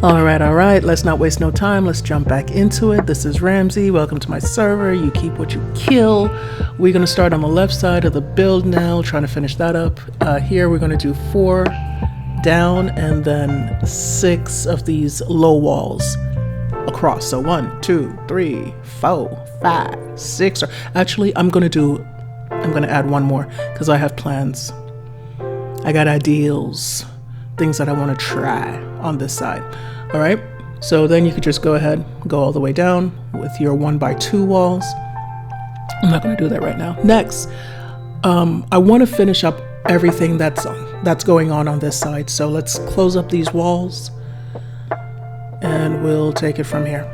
All right, let's not waste no time. Let's jump back into it. This is Ramsey. Welcome to my server. You keep what you kill. We're going to start on the left side of the build now, trying to finish that up. Here we're going to do 4 down and then 6 of these low walls across. So 1, 2, 3, 4, 5, 6. Actually, I'm going to add one more because I have plans. I got ideals, things that I want to try on this side. All right, so then you could just go ahead, go all the way down with your 1x2 walls. I'm not going to do that right now. Next, I want to finish up everything that's going on this side. So let's close up these walls and we'll take it from here.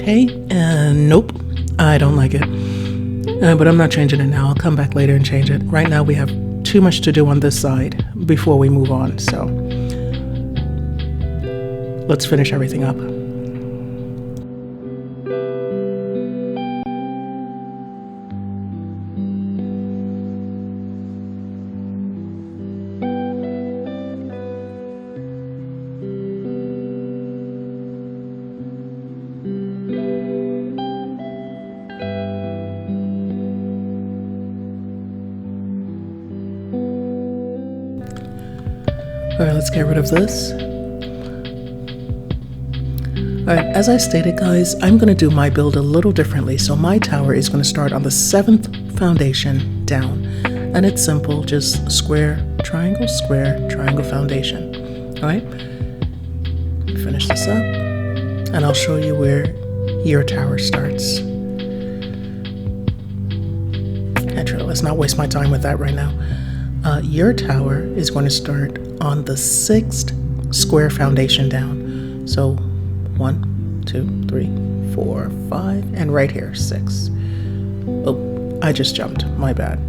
okay, and nope, I don't like it. But I'm not changing it now. I'll come back later and change it. Right now we have too much to do on this side before we move on, so let's finish everything up. All right, let's get rid of this. All right, as I stated, guys, I'm going to do my build a little differently. So my tower is going to start on the 7th foundation down. And it's simple, just square, triangle, foundation. All right, finish this up, and I'll show you where your tower starts. Actually, let's not waste my time with that right now. Your tower is going to start on the 6th square foundation down. So 1, 2, 3, 4, 5, and right here, 6. Oh, I just jumped. My bad.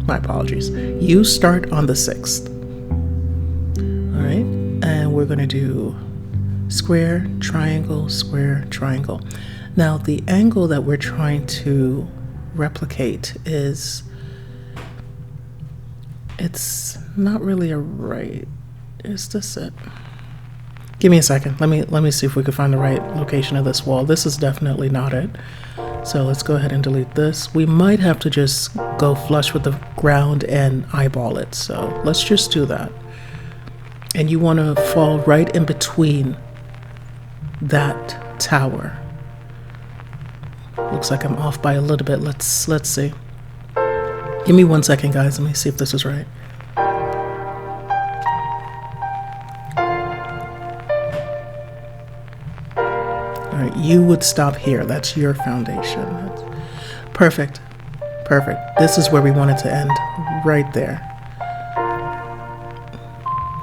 My apologies. You start on the 6th. All right, and we're going to do square, triangle, square, triangle. Now, the angle that we're trying to replicate is, it's not really a right. Is this it? Give me a second. Let me see if we can find the right location of this wall. This is definitely not it. So let's go ahead and delete this. We might have to just go flush with the ground and eyeball it. So let's just do that. And you want to fall right in between that tower. Looks like I'm off by a little bit. Let's see. Give me 1 second, guys. Let me see if this is right. All right, you would stop here. That's your foundation. That's perfect. Perfect. This is where we want it to end, right there.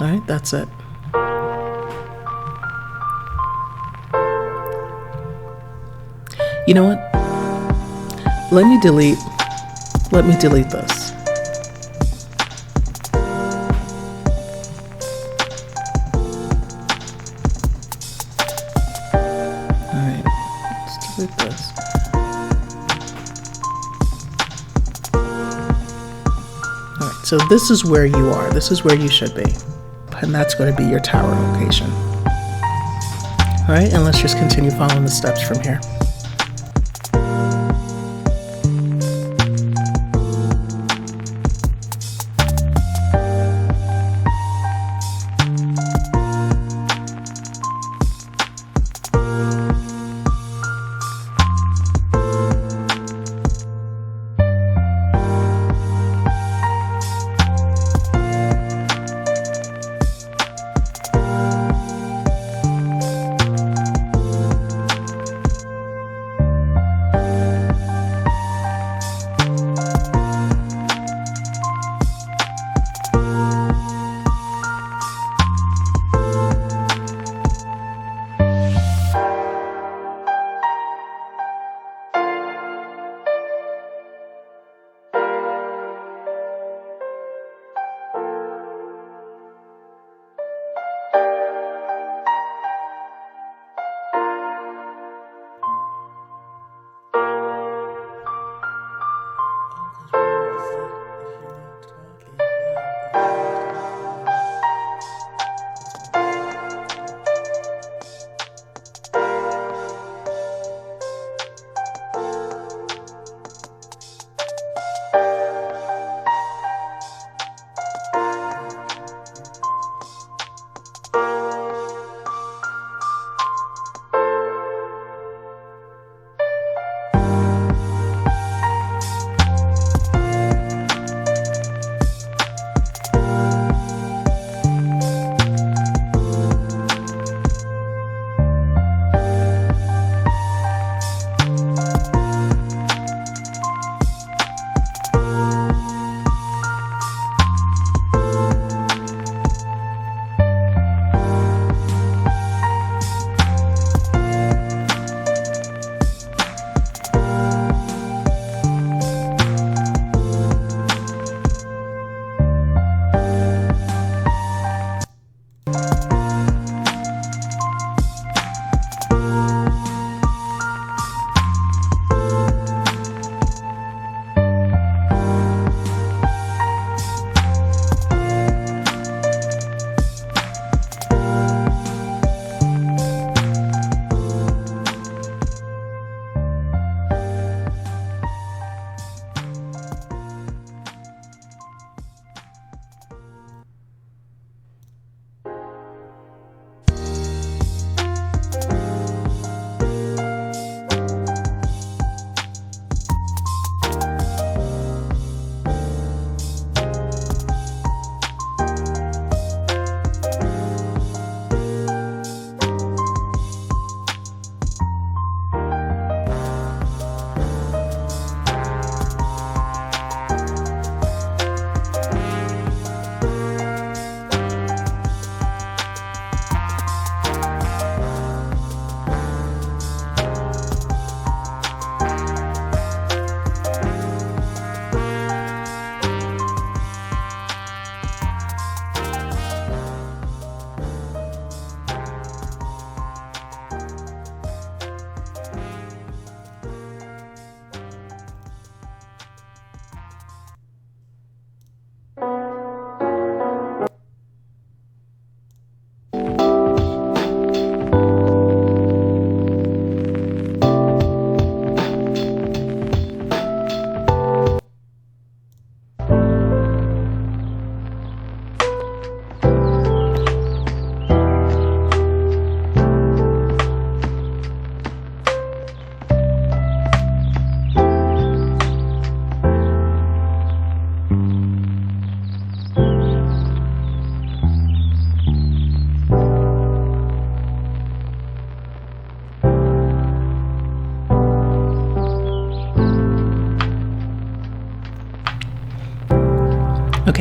All right, that's it. You know what? Let me delete this. Alright, let's delete this. Alright, so this is where you are. This is where you should be. And that's going to be your tower location. Alright, and let's just continue following the steps from here.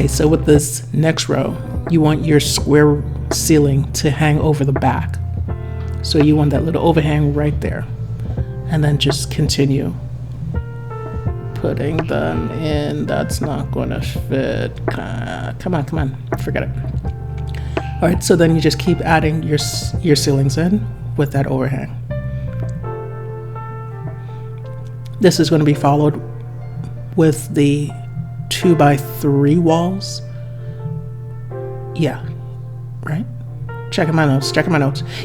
Okay, so with this next row, you want your square ceiling to hang over the back. So you want that little overhang right there. And then just continue putting them in. That's not gonna fit. Come on, forget it. All right, so then you just keep adding your ceilings in with that overhang. This is gonna be followed with the 2x3 walls. Yeah, right? Checking my notes.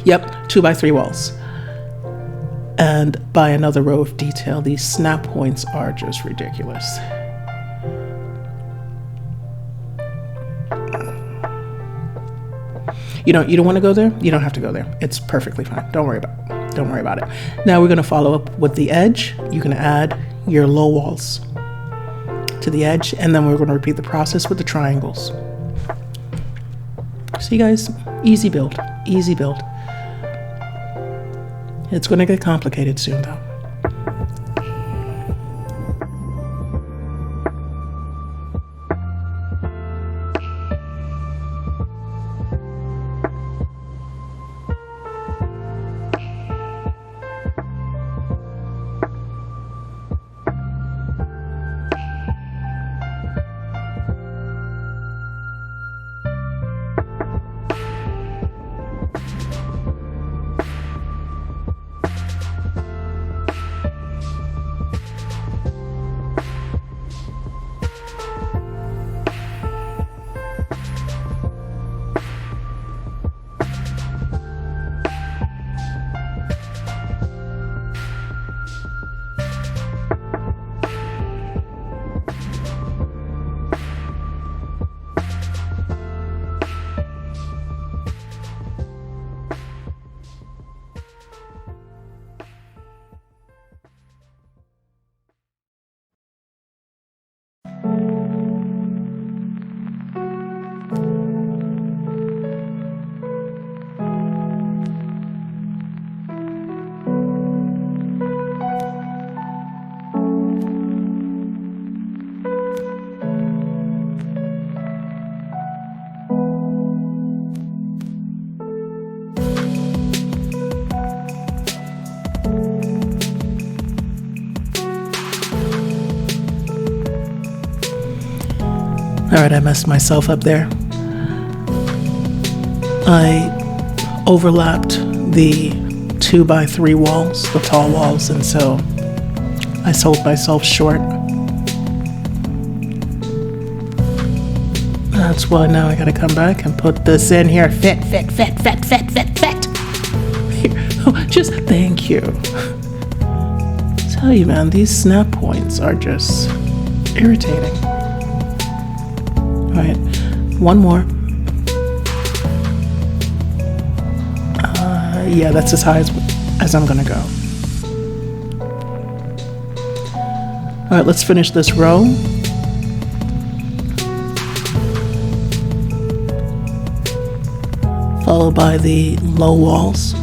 Yep, 2x3 walls. And by another row of detail. These snap points are just ridiculous. You don't want to go there? You don't have to go there. It's perfectly fine. Don't worry about it. Now we're going to follow up with the edge. You can add your low walls to the edge, and then we're going to repeat the process with the triangles. See, guys, easy build. It's going to get complicated soon, though. All right, I messed myself up there. I overlapped the 2x3 walls, the tall walls, and so I sold myself short. That's why now I gotta come back and put this in here. Fit. Just thank you. I tell you, man, these snap points are just irritating. All right, one more. Yeah, that's as high as I'm gonna go. All right, let's finish this row. Followed by the low walls.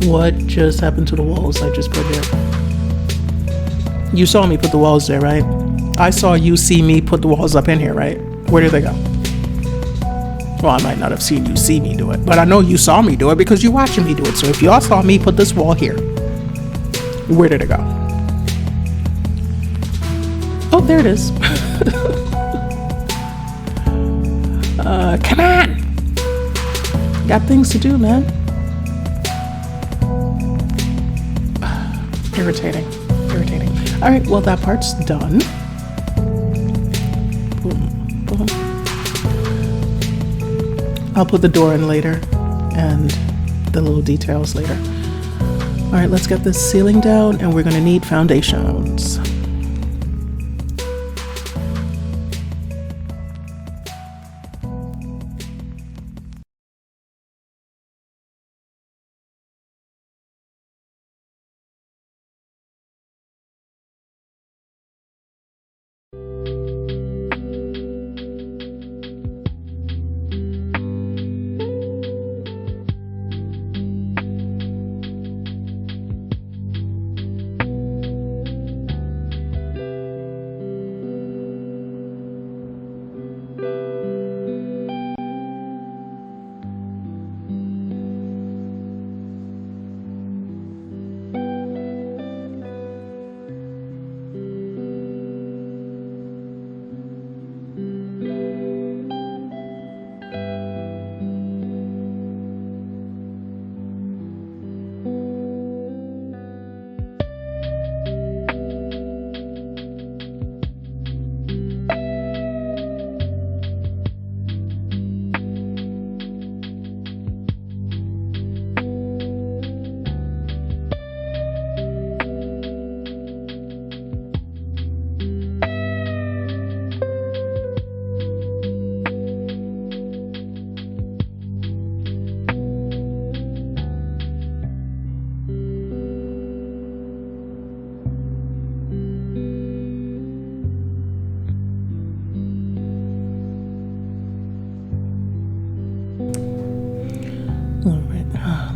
What just happened to the walls I just put here? You saw me put the walls there, right? I saw you see me put the walls up in here, right? Where did they go? Well, I might not have seen you see me do it, but I know you saw me do it because you're watching me do it. So if y'all saw me put this wall here, where did it go? Oh, there it is. Come on. Got things to do, man. Irritating. All right, well, that part's done. Boom, boom. I'll put the door in later and the little details later. All right, let's get this ceiling down, and we're gonna need foundations.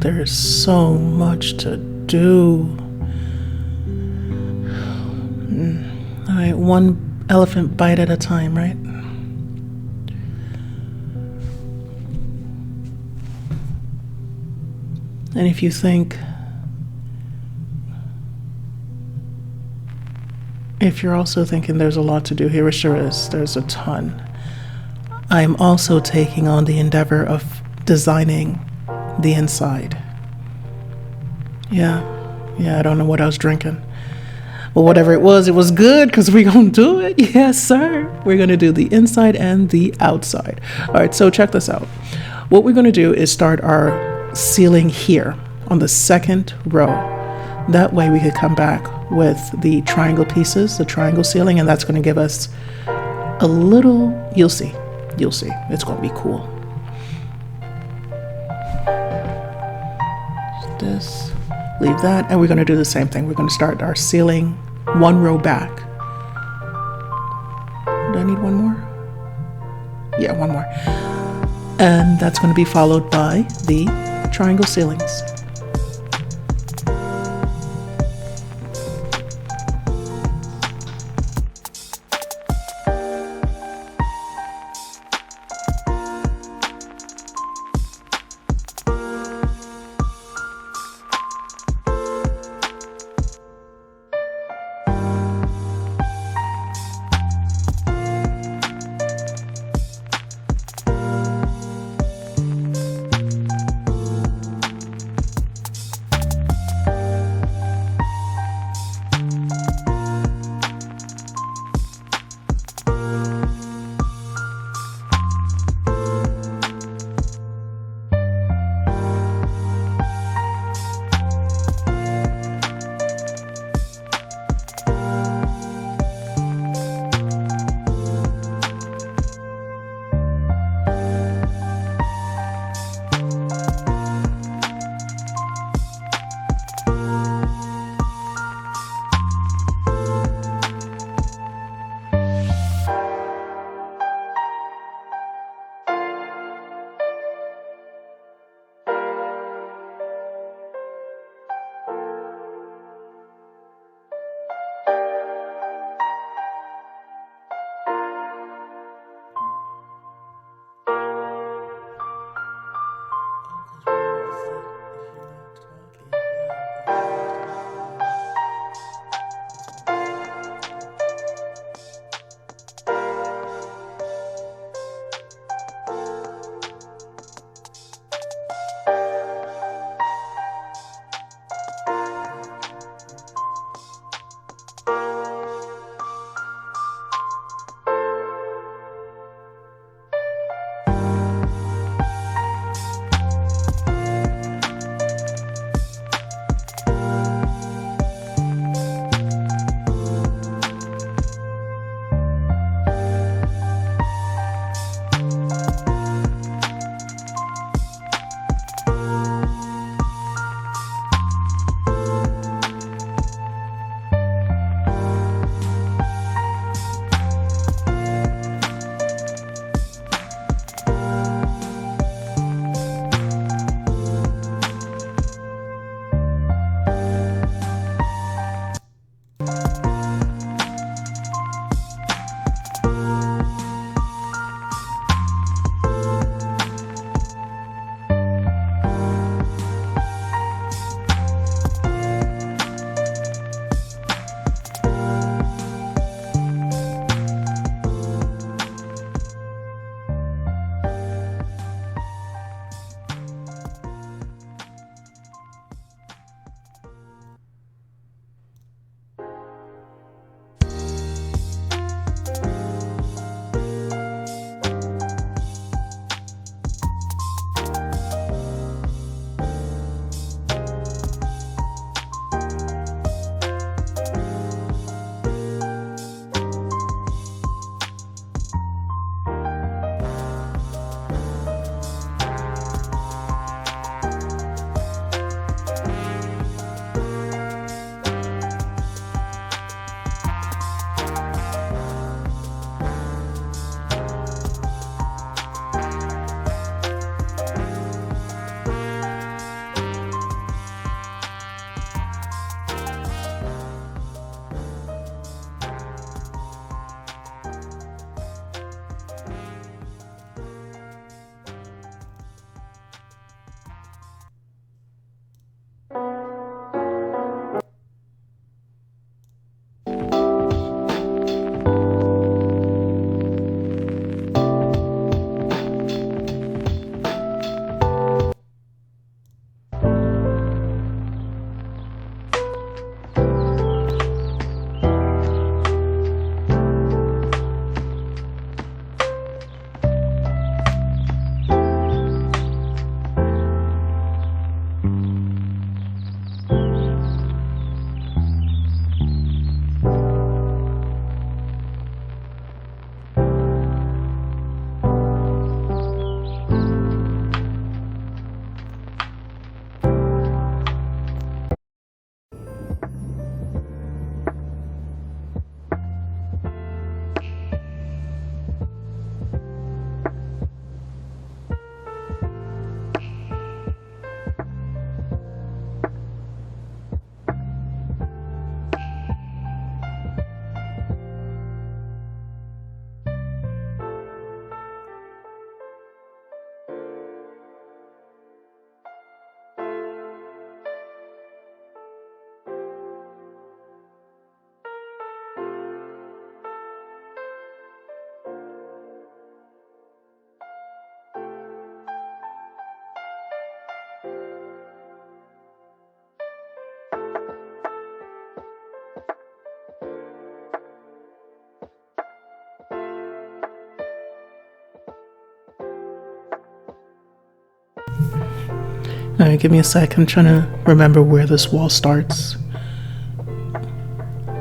There's so much to do. All right, one elephant bite at a time, right? And if you think, if you're also thinking there's a lot to do here, it sure is. There's a ton. I'm also taking on the endeavor of designing the inside. Yeah, I don't know what I was drinking. But whatever it was good because we're going to do it. Yes, sir. We're going to do the inside and the outside. All right, so check this out. What we're going to do is start our ceiling here on the second row. That way we could come back with the triangle pieces, the triangle ceiling, and that's going to give us a little, you'll see. It's going to be cool. This, leave that, and we're going to do the same thing. We're going to start our ceiling one row back. Do I need one more? Yeah, one more. And that's going to be followed by the triangle ceilings. All right, give me a sec. I'm trying to remember where this wall starts.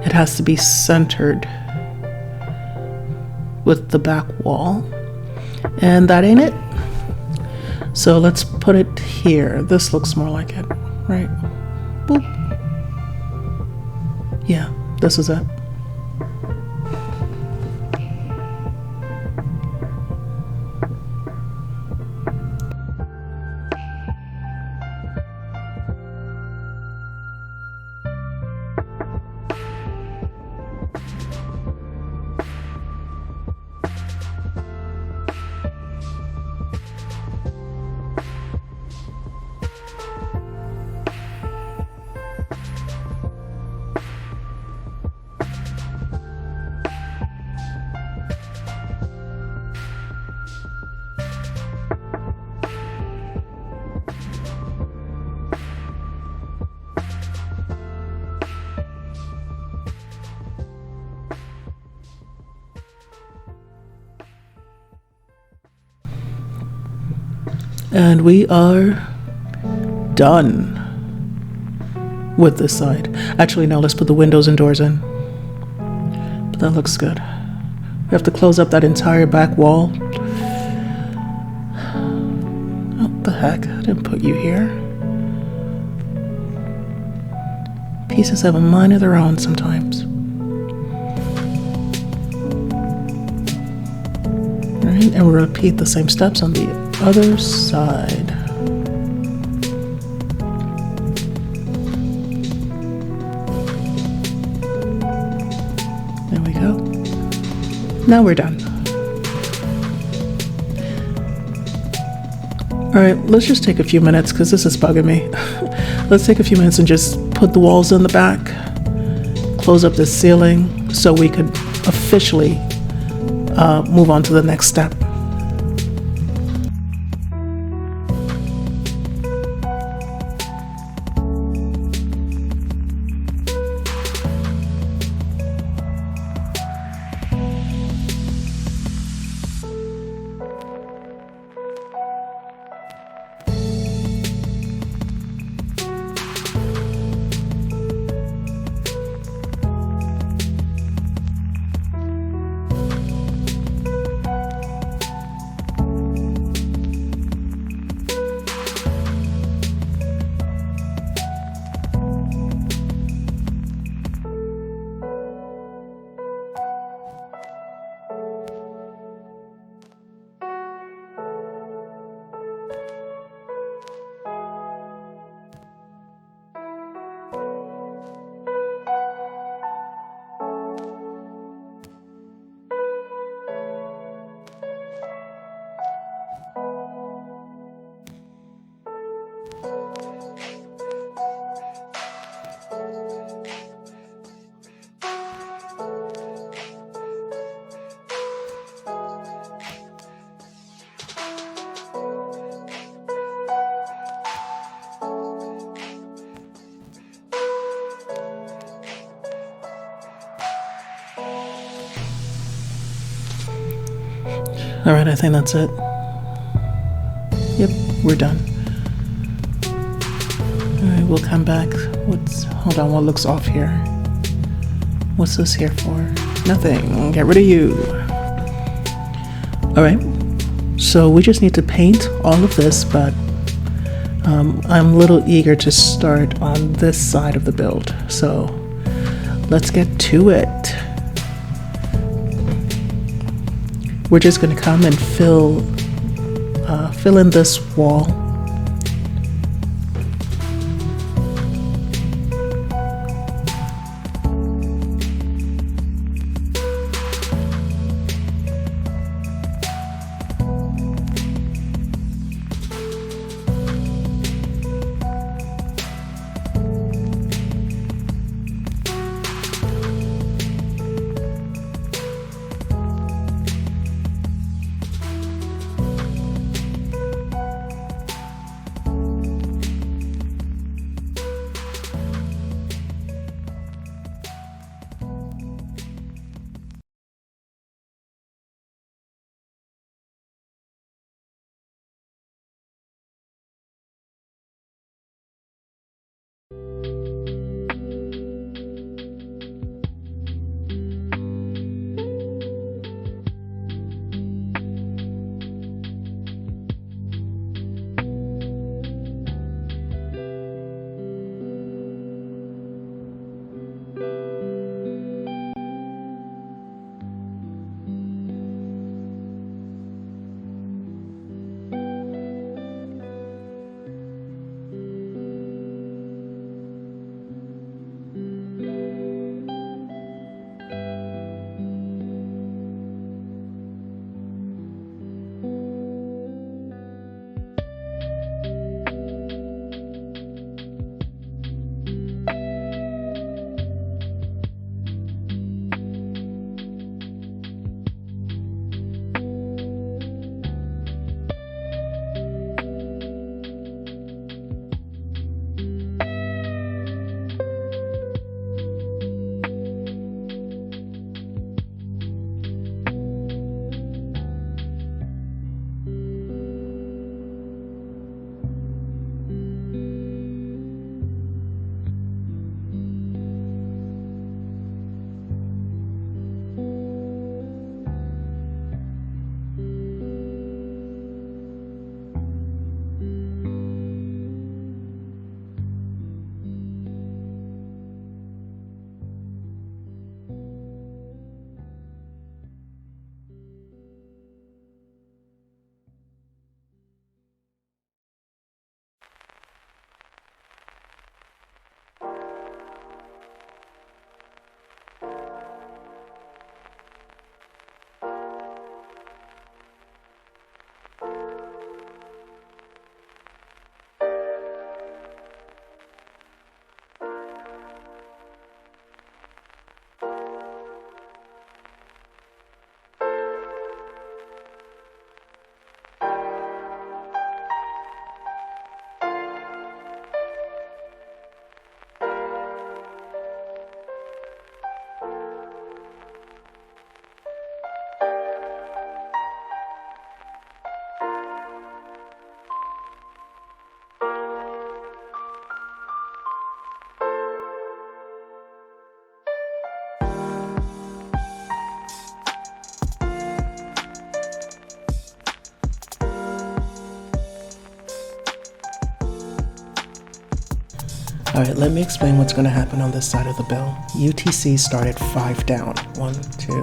It has to be centered with the back wall. And that ain't it. So let's put it here. This looks more like it, right? Boop. Yeah, this is it. And we are done with this side. Actually, now let's put the windows and doors in. But that looks good. We have to close up that entire back wall. What the heck? I didn't put you here. Pieces have a mind of their own sometimes. Alright, and we'll repeat the same steps on the other side. There we go. Now we're done. All right, let's just take a few minutes because this is bugging me. Let's take a few minutes and just put the walls in the back, close up the ceiling so we could officially move on to the next step. All right, I think that's it. Yep, we're done. All right, we'll come back. Hold on, what looks off here? What's this here for? Nothing, get rid of you. All right, so we just need to paint all of this, but I'm a little eager to start on this side of the build. So let's get to it. We're just going to come and fill in this wall. All right, let me explain what's going to happen on this side of the bill. UTC started 5 down. 1, 2.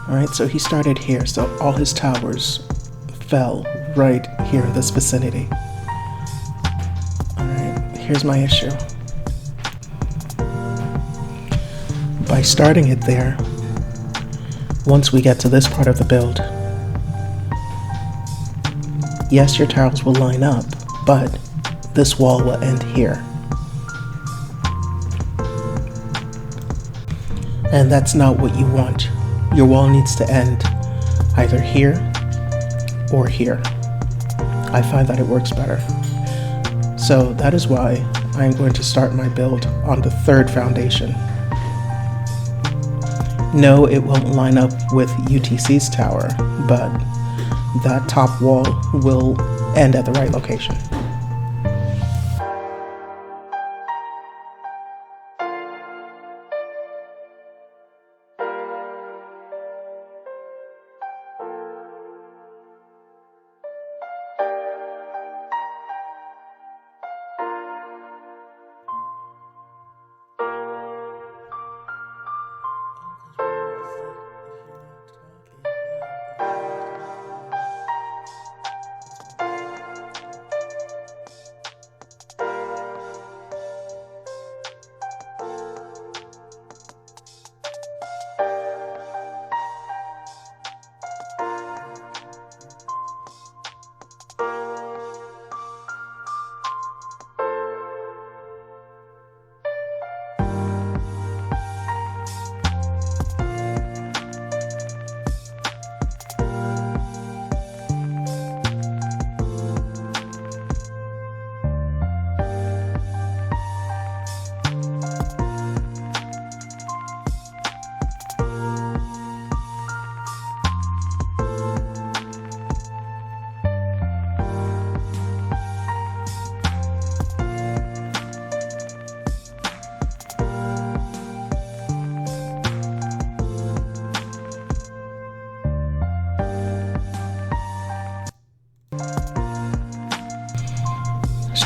All right, so he started here, so all his towers fell right here in this vicinity. All right, here's my issue. By starting it there, once we get to this part of the build, yes, your towers will line up, but this wall will end here. And that's not what you want. Your wall needs to end either here or here. I find that it works better. So that is why I'm going to start my build on the 3rd foundation. No, it won't line up with UTC's tower, but that top wall will end at the right location.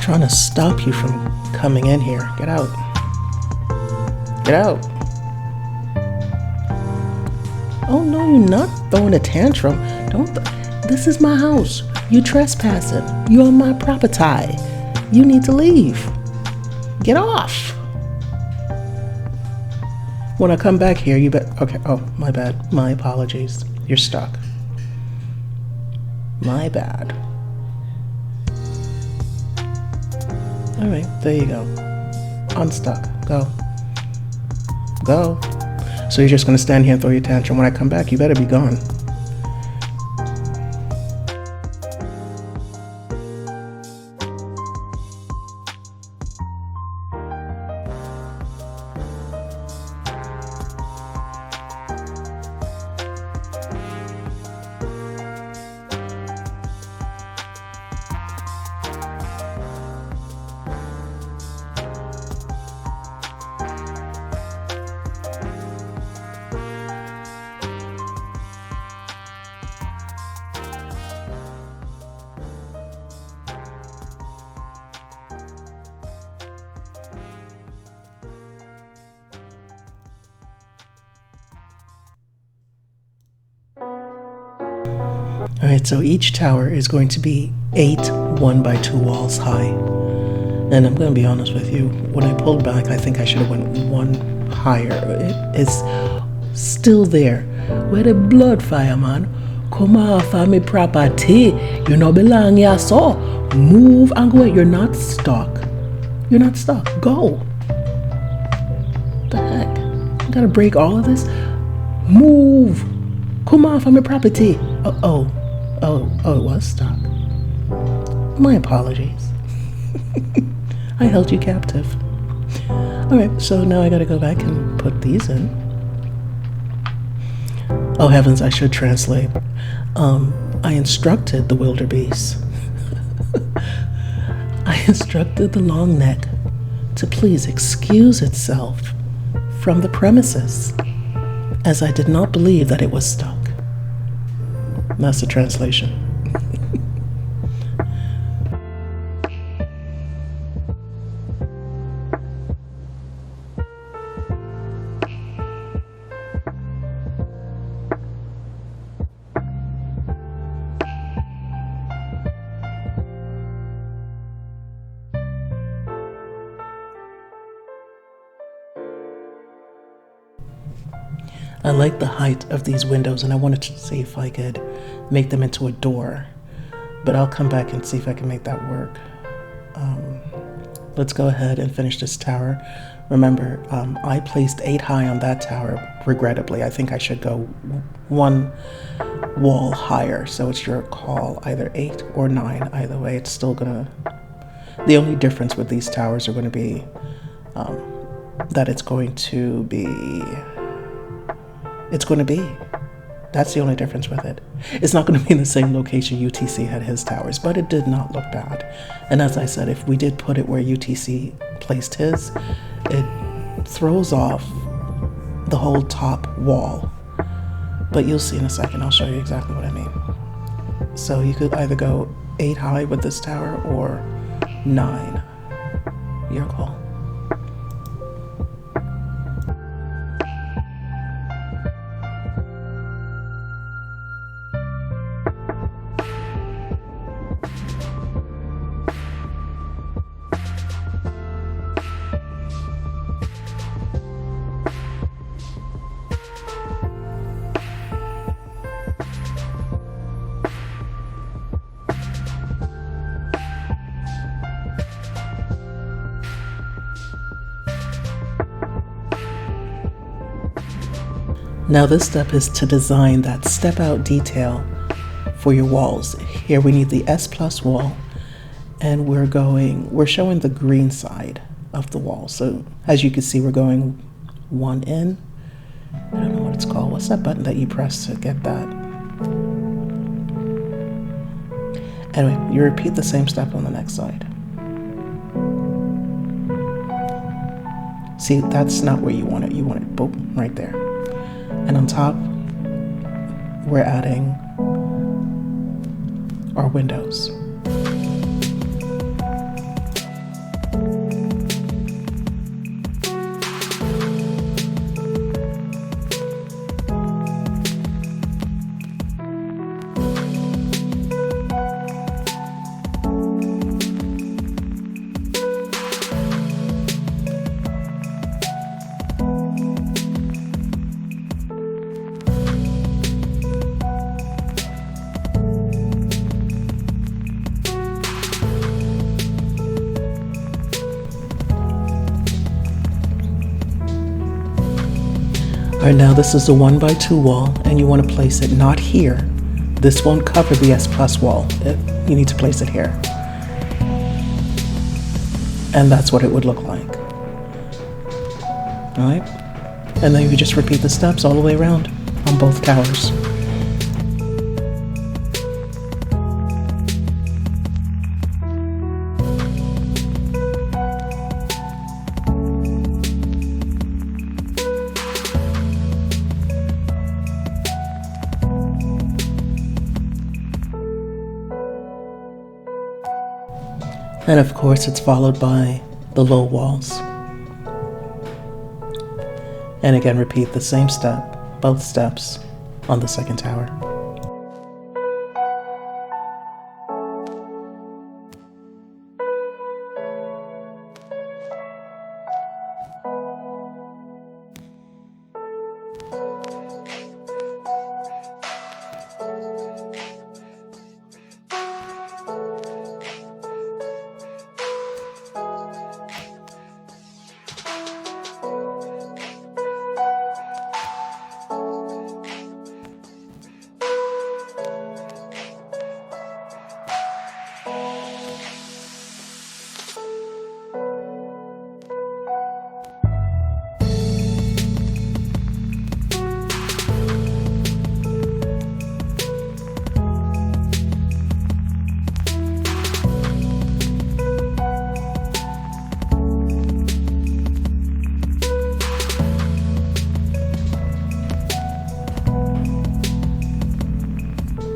Trying to stop you from coming in here. Get out. Get out. Oh no, you're not throwing a tantrum. This is my house. You trespassing. You're on my property. You need to leave. Get off. When I come back here, you bet. Okay. Oh, my bad. My apologies. You're stuck. My bad. All right, there you go. Unstuck. Go. Go. So you're just gonna stand here and throw your tantrum. When I come back, you better be gone. All right, so each tower is going to be 8 1x2 walls high. And I'm going to be honest with you, when I pulled back, I think I should have went 1 higher. It is still there. Where the blood fire, man? Come off of me property. You no belong here, so move and go. You're not stuck. You're not stuck. Go. The heck? You gotta break all of this? Move. Come off of my property. Oh, it was stuck. My apologies. I held you captive. Alright, so now I gotta go back and put these in. Oh heavens, I should translate. I instructed the wildebeest. I instructed the long neck to please excuse itself from the premises, as I did not believe that it was stuck. That's the translation. I like the height of these windows, and I wanted to see if I could make them into a door, but I'll come back and see if I can make that work. Let's go ahead and finish this tower. Remember, I placed 8 high on that tower, regrettably. I think I should go 1 wall higher, so it's your call, either 8 or 9. Either way, it's still gonna, the only difference with these towers are going to be that it's going to be, that's the only difference with it. It's not going to be in the same location UTC had his towers, but it did not look bad. And as I said, if we did put it where UTC placed his, it throws off the whole top wall. But you'll see in a second, I'll show you exactly what I mean. So you could either go 8 high with this tower or 9. Your call. Now this step is to design that step out detail for your walls. Here we need the S plus wall, and we're showing the green side of the wall. So as you can see, we're going 1 in. I don't know what it's called. What's that button that you press to get that? Anyway, you repeat the same step on the next side. See, that's not where you want it. You want it, boom, right there. And on top, we're adding our windows. All right, now this is a 1 by 2 wall, and you want to place it not here. This won't cover the S plus wall. You need to place it here. And that's what it would look like. All right, and then you just repeat the steps all the way around on both towers. And of course, it's followed by the low walls. And again, repeat the same step, both steps, on the second tower.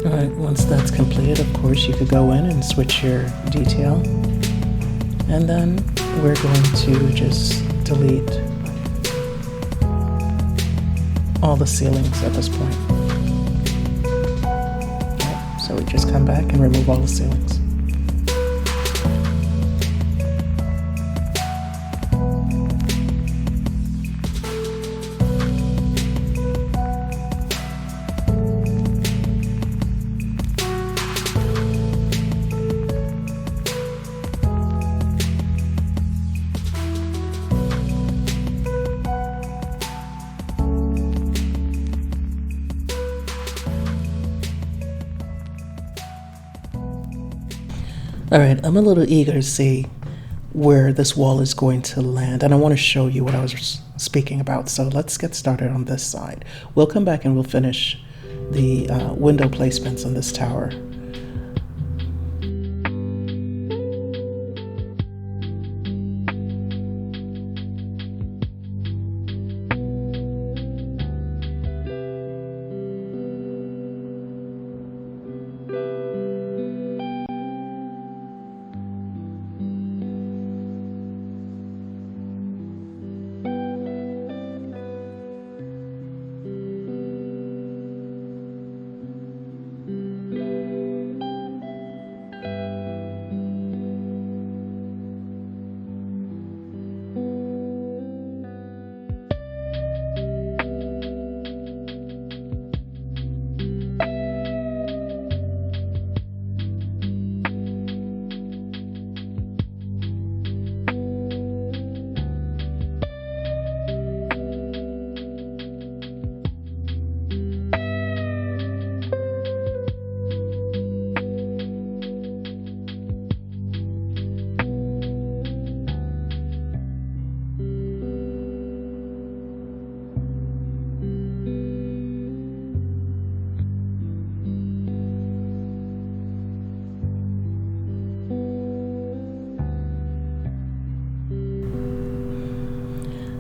Alright, once that's completed, of course, you could go in and switch your detail. And then we're going to just delete all the ceilings at this point. Alright, so we just come back and remove all the ceilings. All right, I'm a little eager to see where this wall is going to land, and I want to show you what I was speaking about. So let's get started on this side. We'll come back and we'll finish the window placements on this tower.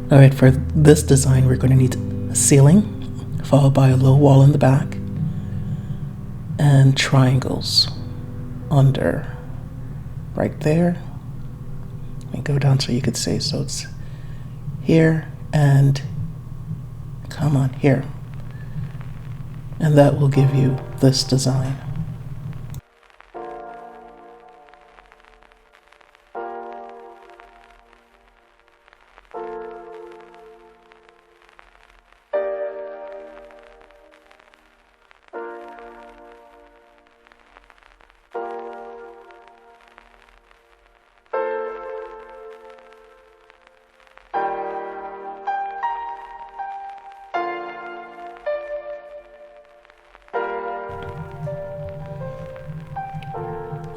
All right, for this design, we're going to need a ceiling, followed by a low wall in the back, and triangles under right there. And go down so you could see. So it's here and come on here. And that will give you this design.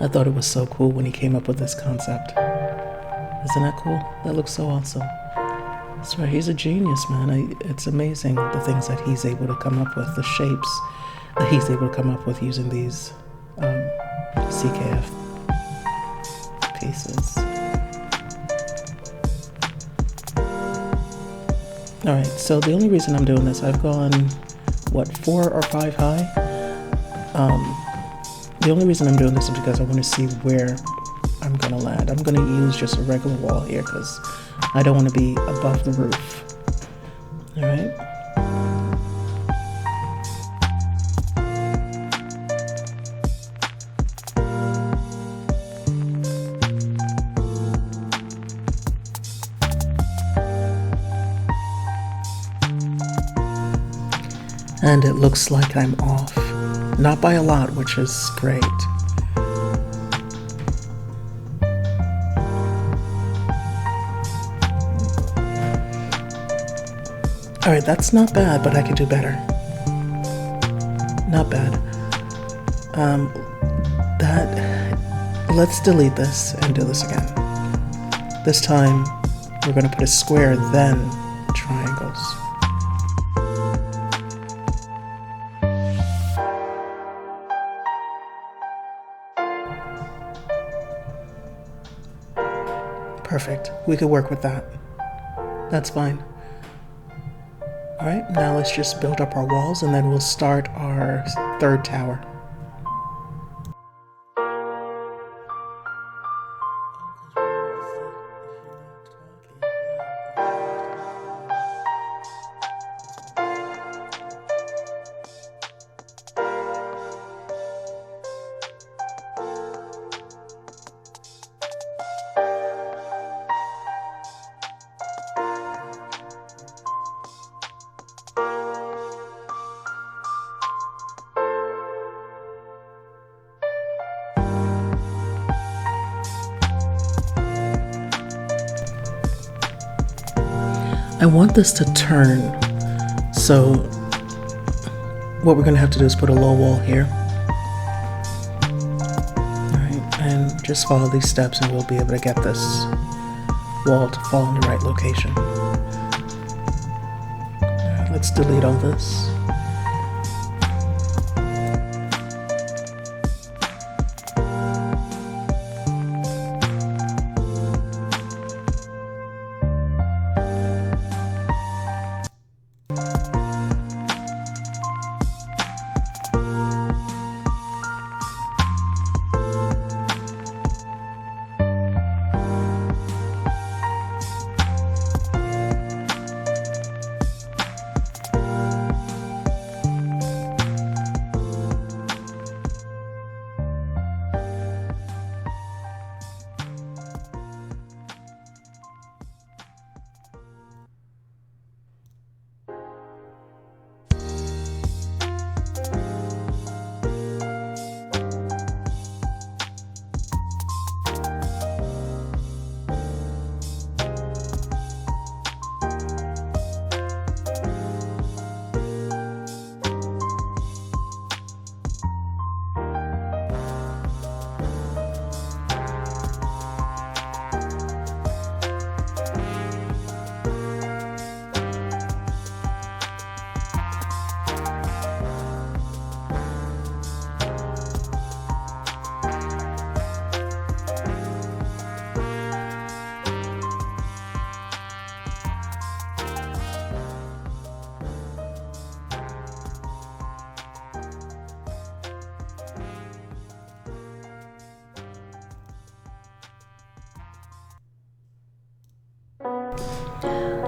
I thought it was so cool when he came up with this concept. Isn't that cool? That looks so awesome. That's right, he's a genius, man. It's amazing the things that he's able to come up with, the shapes that he's able to come up with using these CKF pieces. All right, so the only reason I'm doing this, I've gone, what, 4 or 5 high? The only reason I'm doing this is because I want to see where I'm going to land. I'm going to use just a regular wall here because I don't want to be above the roof. All right. And it looks like I'm off. Not by a lot, which is great. All right, that's not bad, but I could do better. Not bad. Let's delete this and do this again. This time, we're going to put a square, then triangles. Perfect. We could work with that. That's fine. All right, now let's just build up our walls and then we'll start our third tower. I want this to turn, so what we're going to have to do is put a low wall here. All right, and Just follow these steps and we'll be able to get this wall to fall in the right location. Let's delete all this.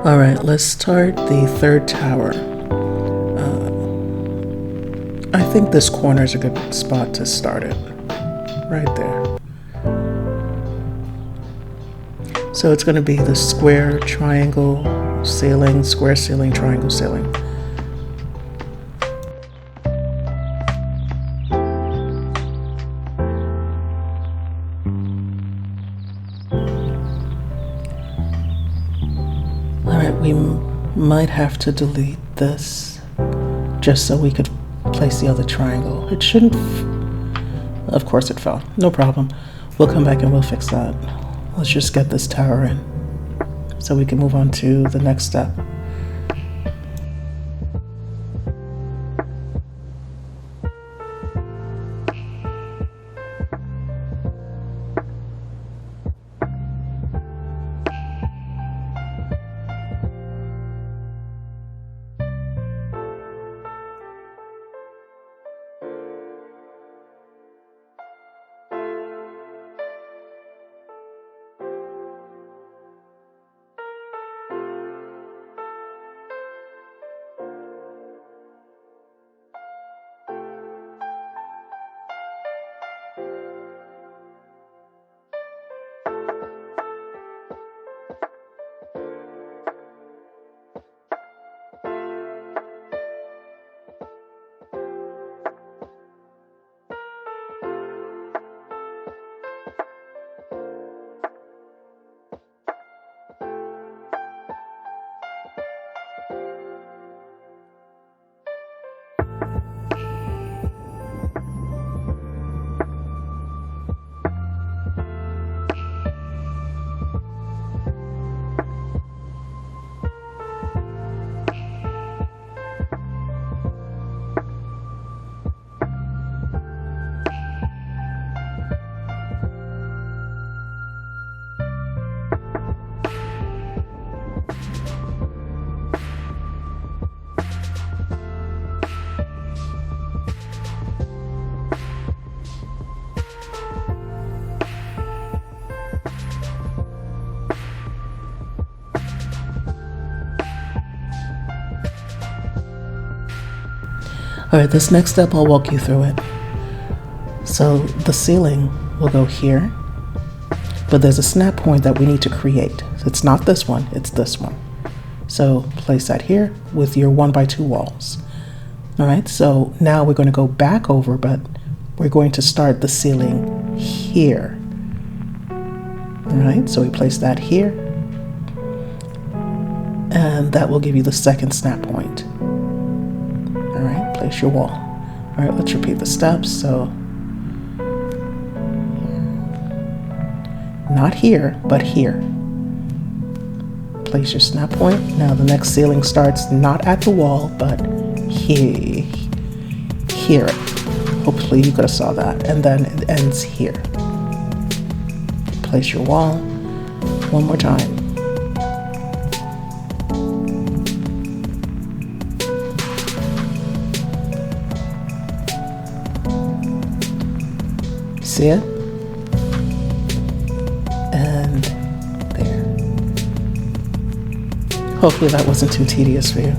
All right, let's start the third tower. I think this corner is a good spot to start it, right there. So it's going to be the square, triangle, ceiling, square ceiling, triangle ceiling. We might have to delete this just so we could place the other triangle. It shouldn't, of course it fell, no problem. We'll come back and we'll fix that. Let's just get this tower in so we can move on to the next step. All right, this next step, I'll walk you through it. So the ceiling will go here, but there's a snap point that we need to create. It's not this one, it's this one. So place that here with your 1x2 walls. All right, so now we're going to go back over, but we're going to start the ceiling here. All right, so we place that here, and that will give you the second snap point. All right, place your wall. All right, let's repeat the steps. So Not here, but here. Place your snap point. Now the next ceiling starts not at the wall, but here. Hopefully you could have saw that. And then it ends here. Place your wall. One more time. See it? And there. Hopefully that wasn't too tedious for you.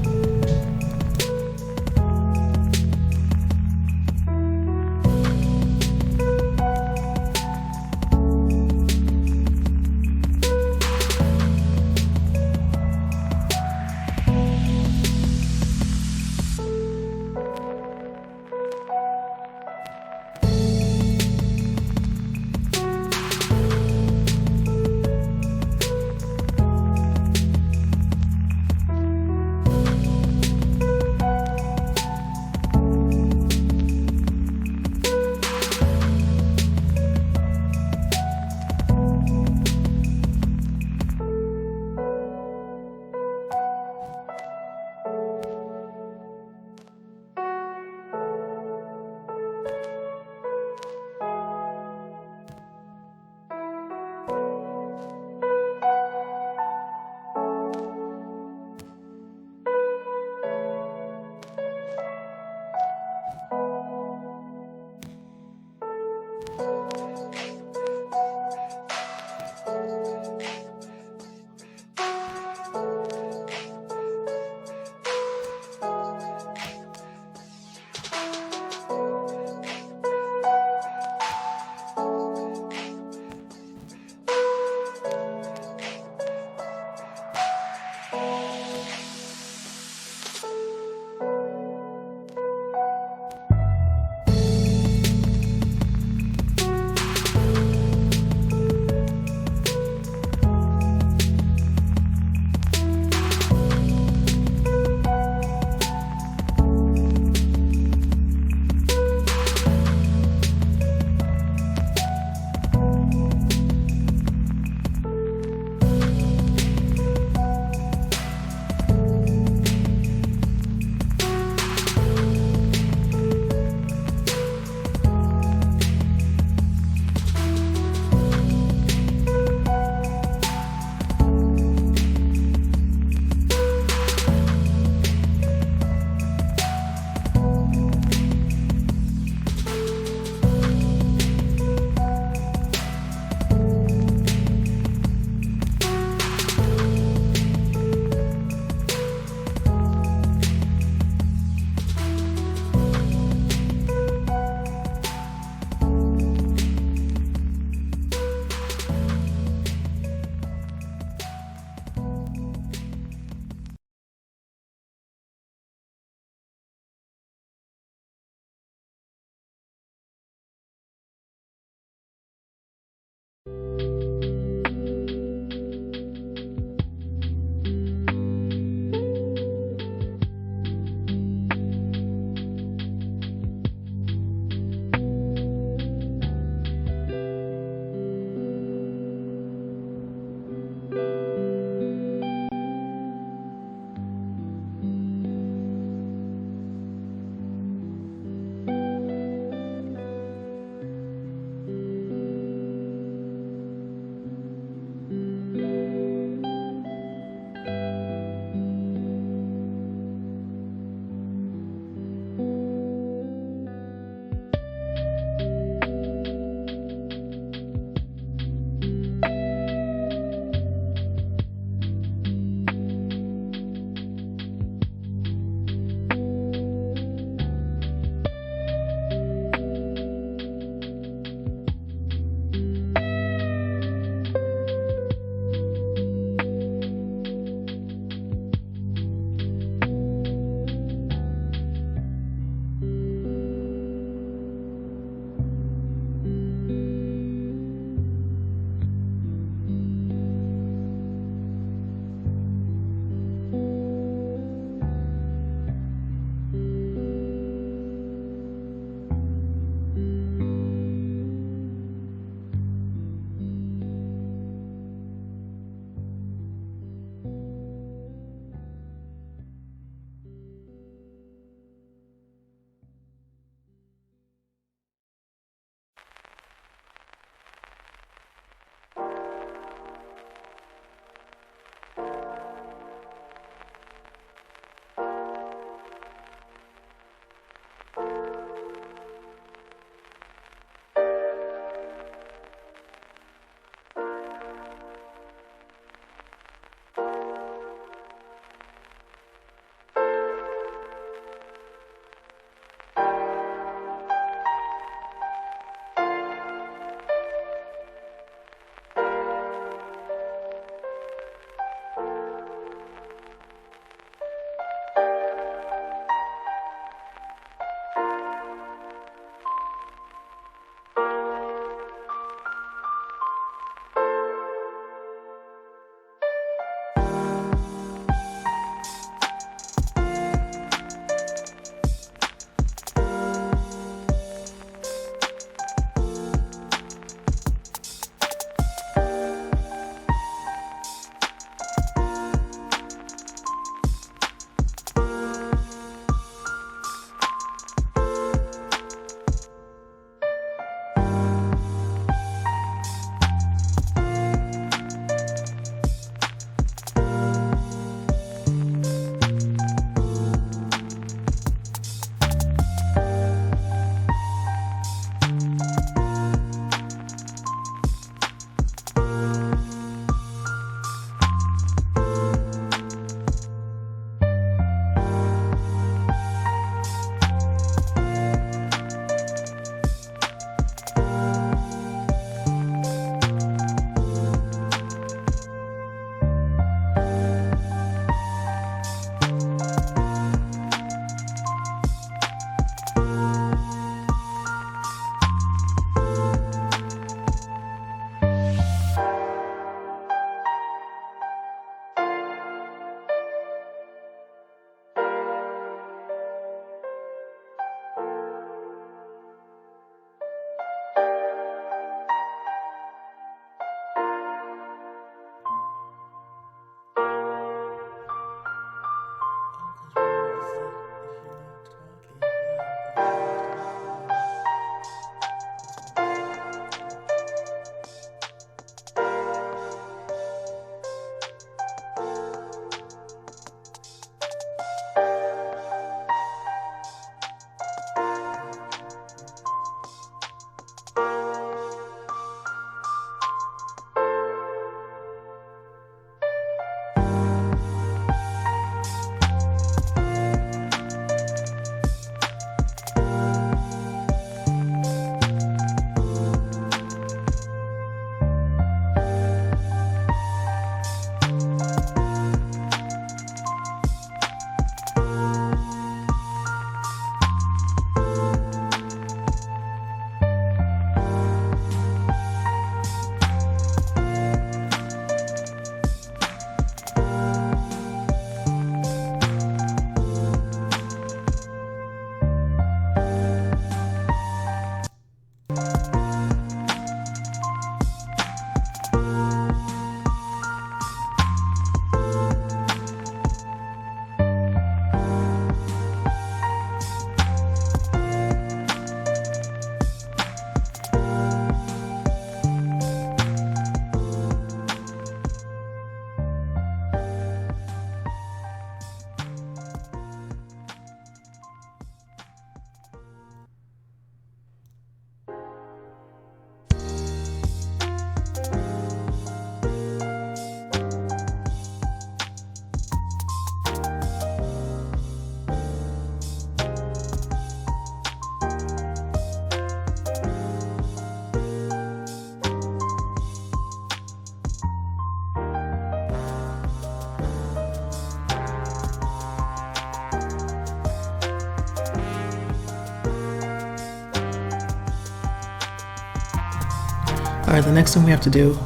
All right, the next thing we have to do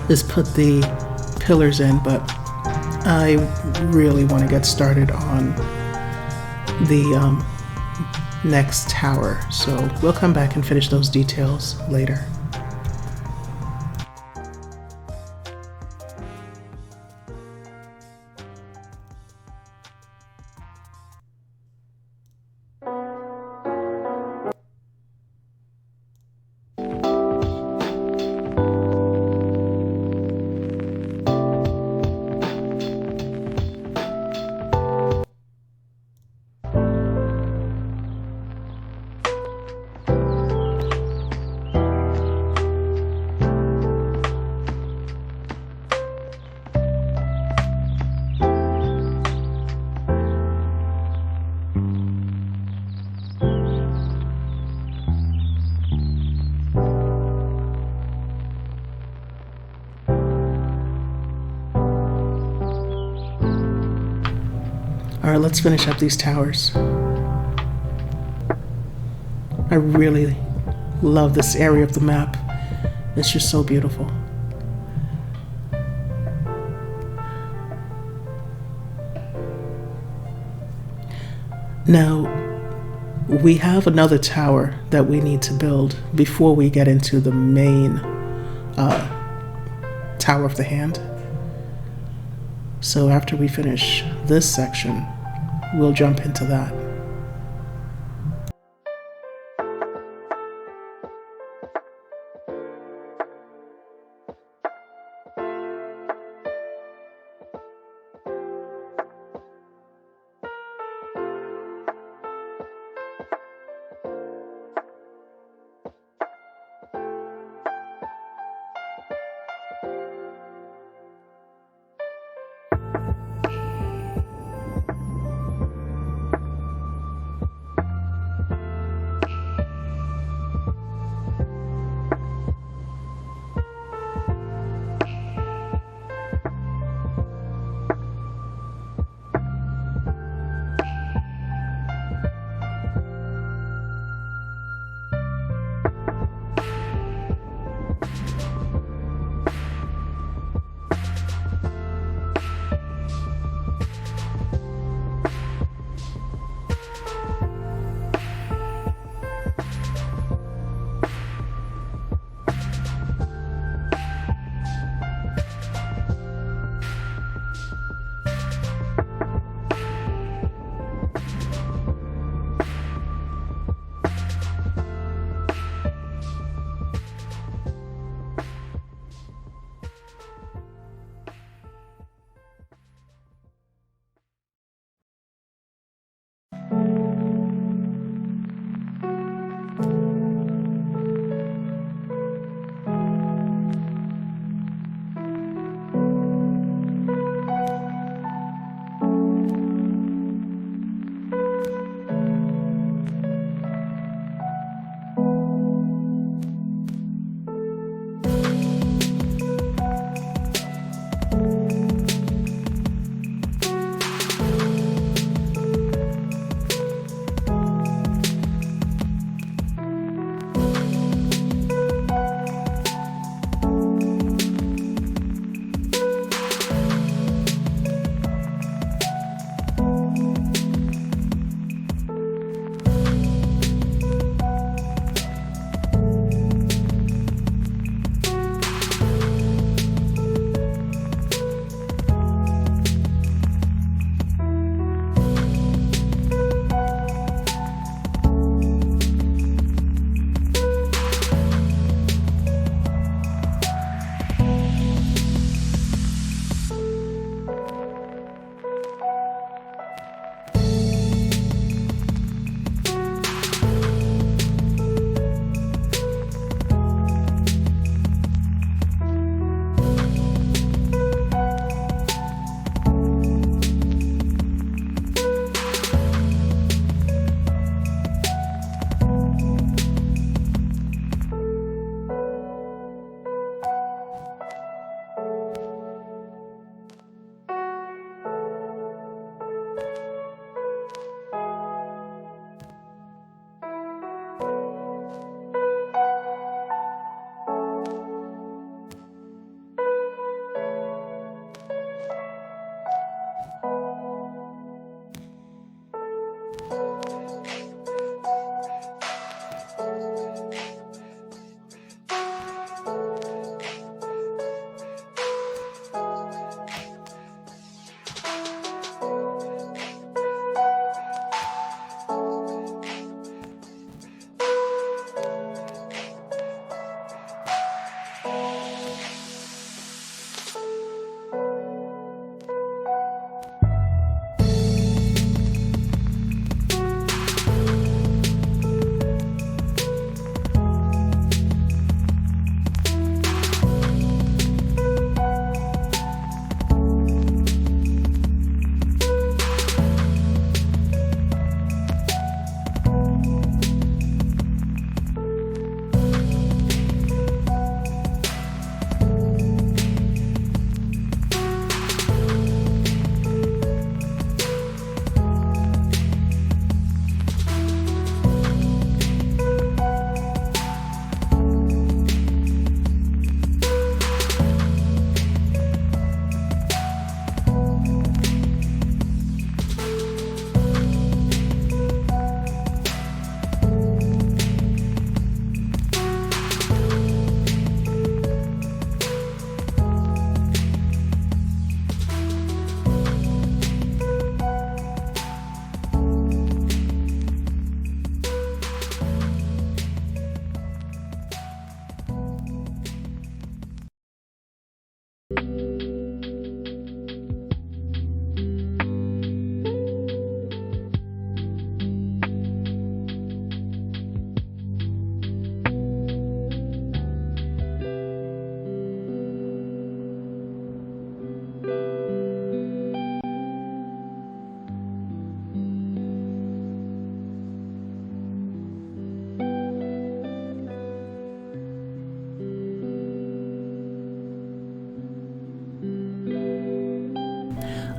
is put the pillars in, but I really want to get started on the next tower, so we'll come back and finish those details later. All right, let's finish up these towers. I really love this area of the map. It's just so beautiful. Now, we have another tower that we need to build before we get into the main Tower of the Hand. So after we finish this section, we'll jump into that.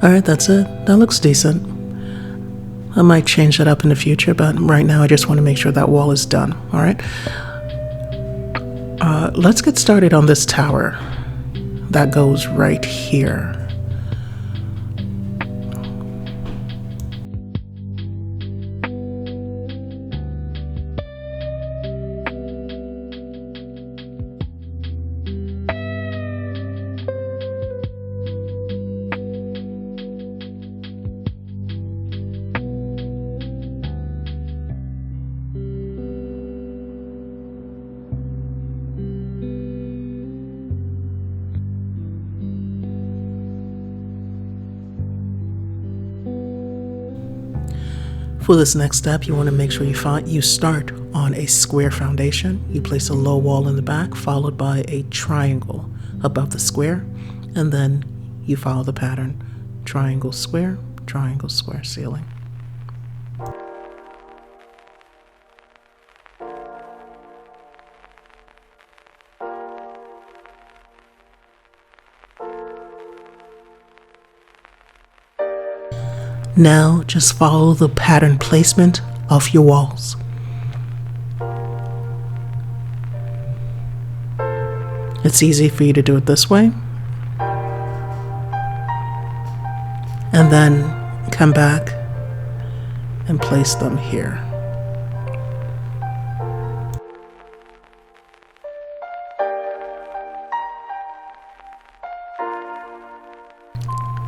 All right, that's it. That looks decent. I might change that up in the future, but right now I just want to make sure that wall is done. All right. Let's get started on this tower that goes right here. For this next step, you want to make sure you start on a square foundation. You place a low wall in the back, followed by a triangle above the square, and then you follow the pattern: triangle, square, ceiling. Now just follow the pattern placement of your walls. It's easy for you to do it this way. And then come back and place them here.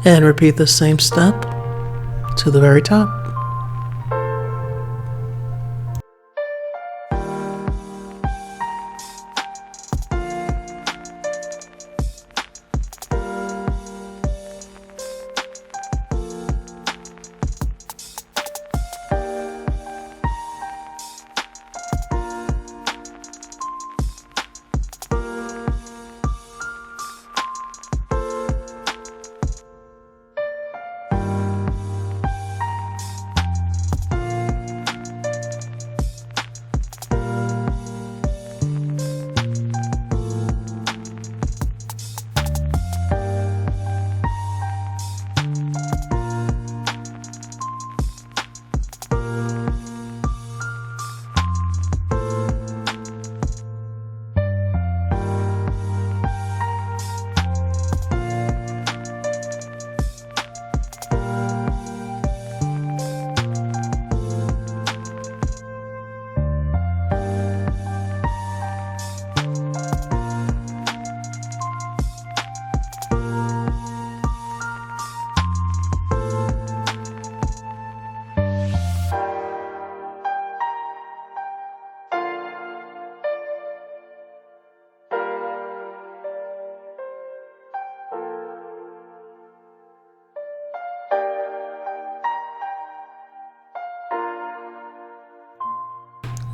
And repeat the same step to the very top.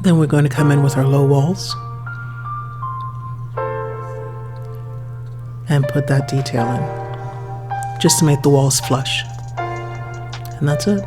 Then we're going to come in with our low walls and put that detail in, just to make the walls flush. And that's it.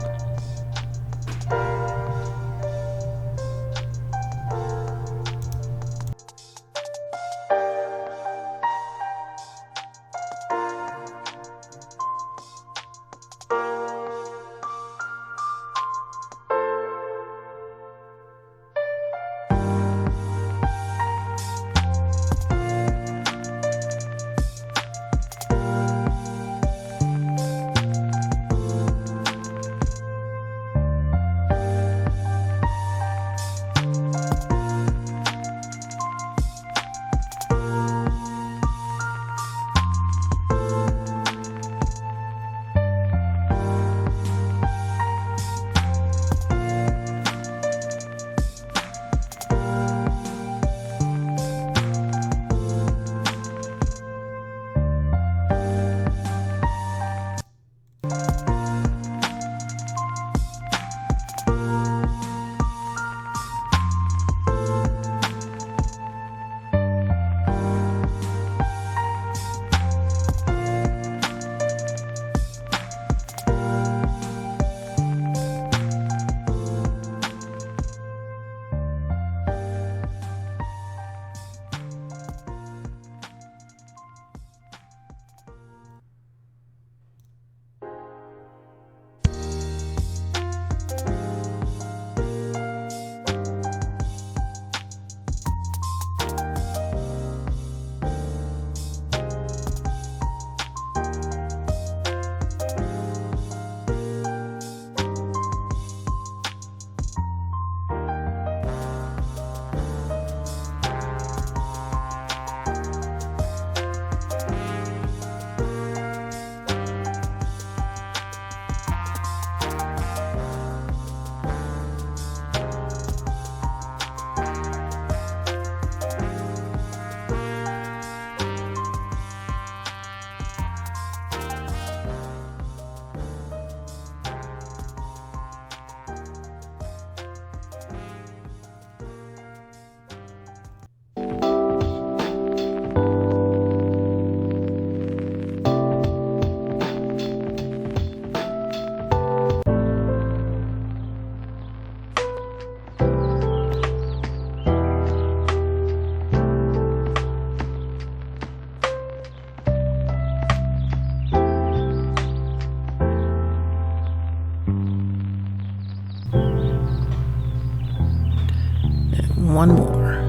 one more.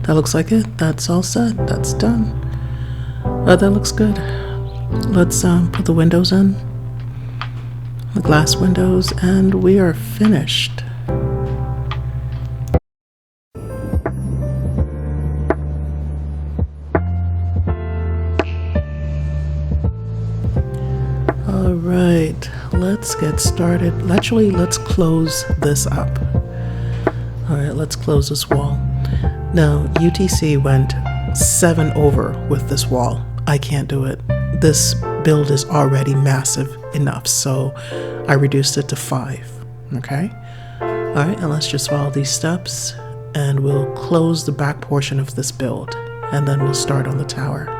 That looks like it. That's all set. That's done. That looks good. Let's put the windows in, the glass windows, and we are finished. All right, let's get started. Actually, let's close this up. All right, let's close this wall. Now, UTC went 7 over with this wall. I can't do it. This build is already massive enough, so I reduced it to 5. Okay? All right, and let's just follow these steps, and we'll close the back portion of this build, and then we'll start on the tower.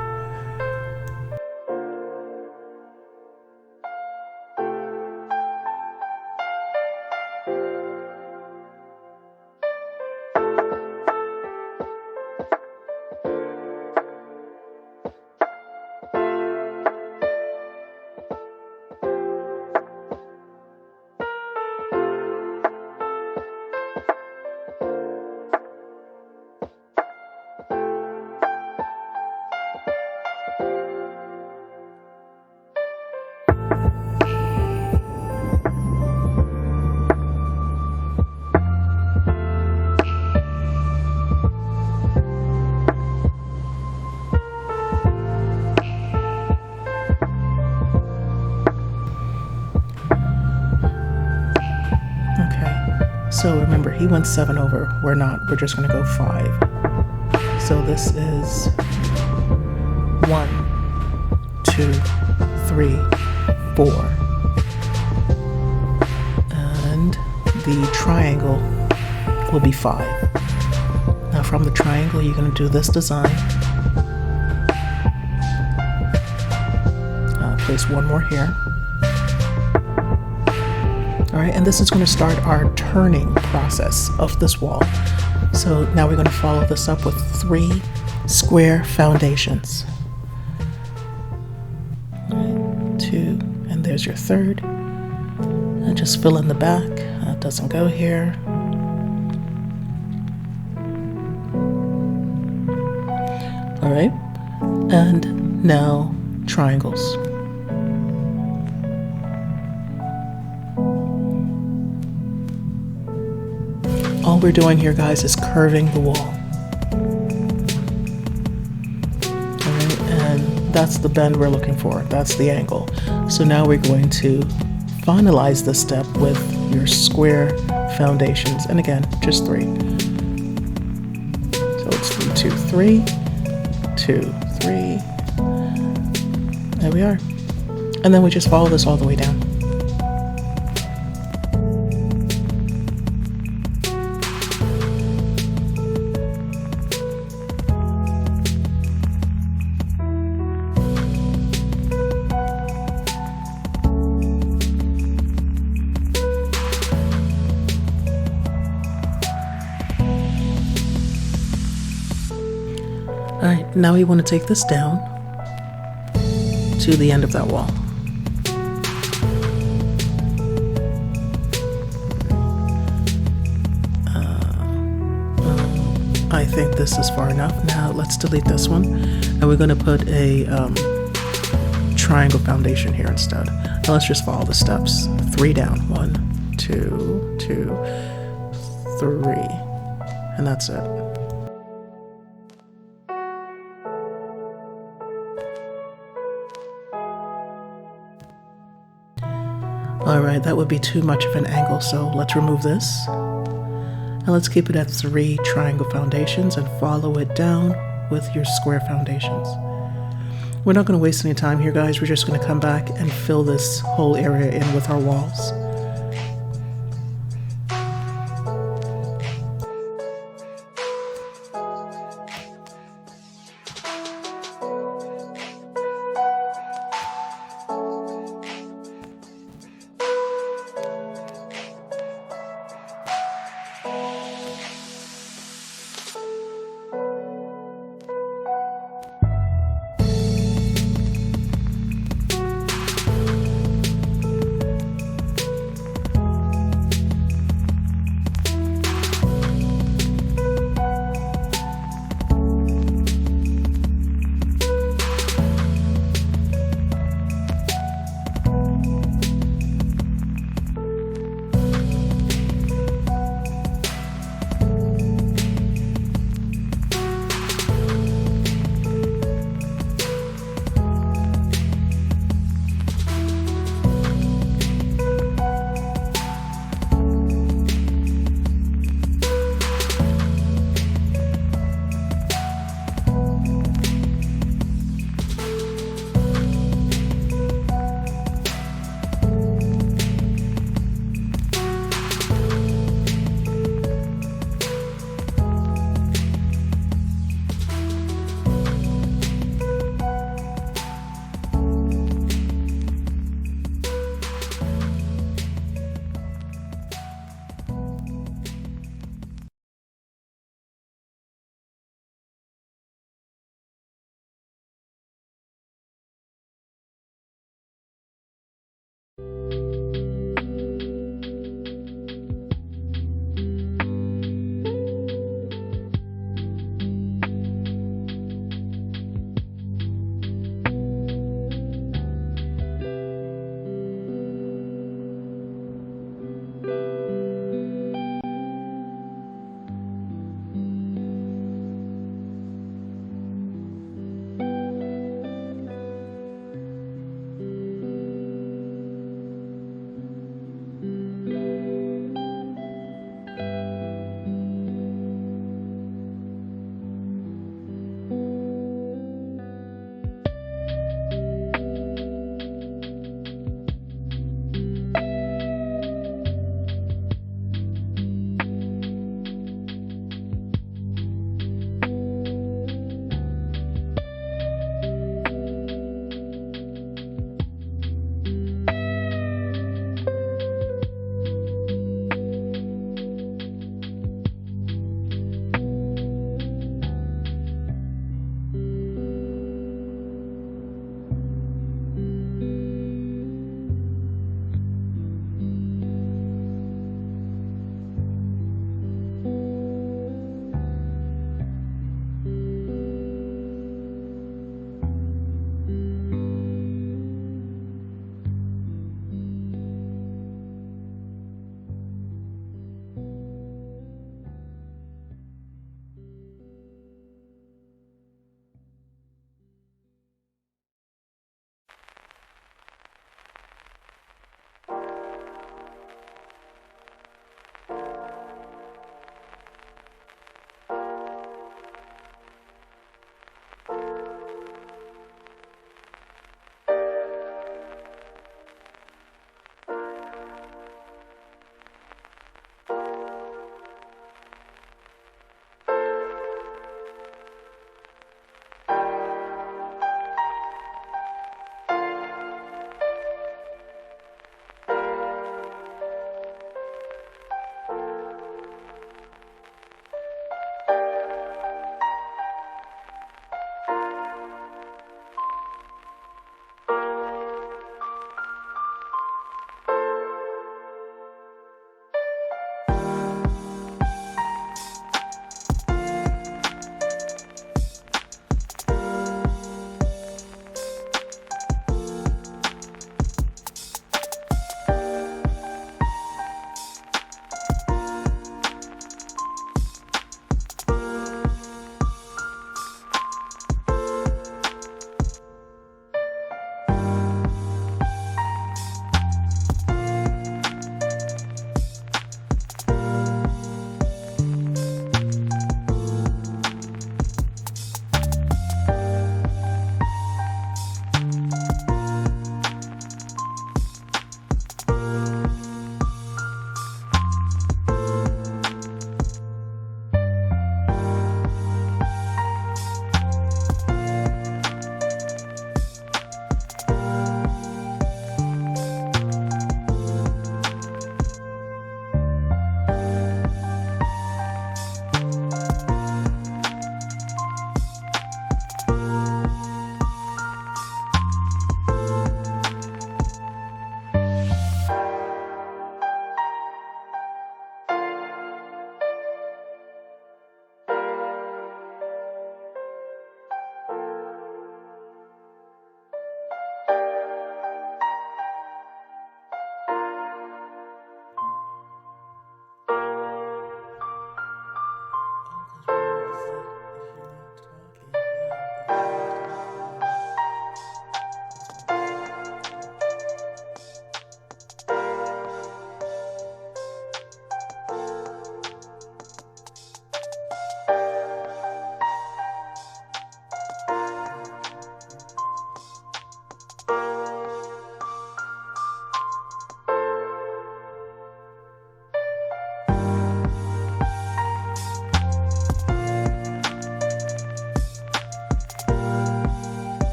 So remember, he went 7 over. We're not. We're just going to go 5. So this is 1, 2, 3, 4. And the triangle will be 5. Now from the triangle, you're going to do this design. Place one more here. All right, and this is going to start our turning process of this wall. So now we're going to follow this up with 3 square foundations. All right, 2, and there's your third. And just fill in the back. That doesn't go here. All right, and now triangles. All we're doing here, guys, is curving the wall. All right, and that's the bend we're looking for. That's the angle. So now we're going to finalize this step with your square foundations. And again, just 3. So it's 3, 2, 3, 2, 3. There we are. And then we just follow this all the way down. All right, now we want to take this down to the end of that wall. I think this is far enough. Now let's delete this one, and we're going to put a triangle foundation here instead. Now let's just follow the steps. 3 down. 1, 2, 2, 3, and that's it. All right, that would be too much of an angle, so let's remove this. And let's keep it at 3 triangle foundations and follow it down with your square foundations. We're not going to waste any time here, guys. We're just going to come back and fill this whole area in with our walls.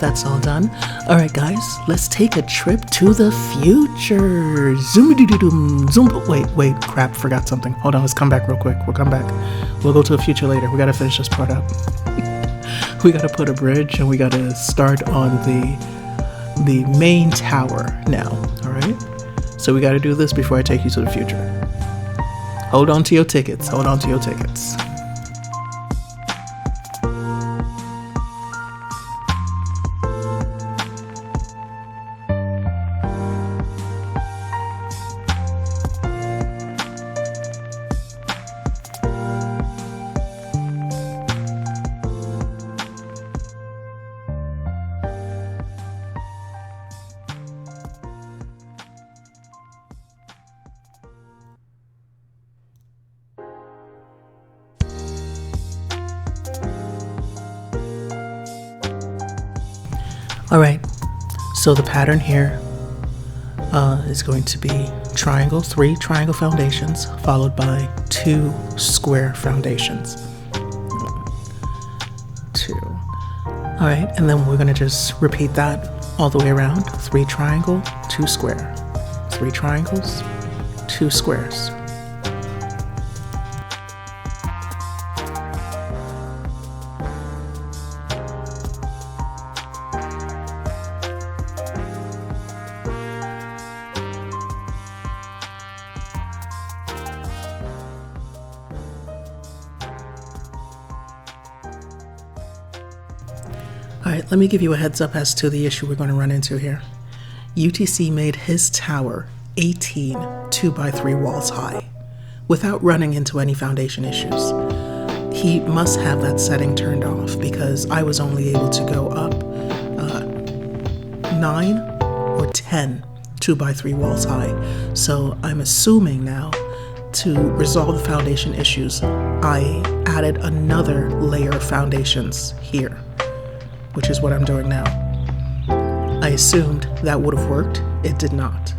that's all done. All right, guys, let's take a trip to the future. Zoom-a-doo-doo-doom, zoom. Wait, crap, forgot something. Hold on, let's come back real quick. We'll come back. We'll go to the future later. We gotta finish this part up. We gotta put a bridge, and we gotta start on the main tower now. All right. So we gotta do this before I take you to the future. Hold on to your tickets. Hold on to your tickets. All right, so the pattern here is going to be triangle, 3 triangle foundations, followed by 2 square foundations. 2. All right, and then we're gonna just repeat that all the way around. 3 triangle, 2 square. 3 triangles, 2 squares. All right, let me give you a heads up as to the issue we're going to run into here. UTC made his tower 18 2x3 walls high without running into any foundation issues. He must have that setting turned off because I was only able to go up 9 or 10 2x3 walls high. So I'm assuming now to resolve the foundation issues, I added another layer of foundations here, which is what I'm doing now. I assumed that would have worked. It did not.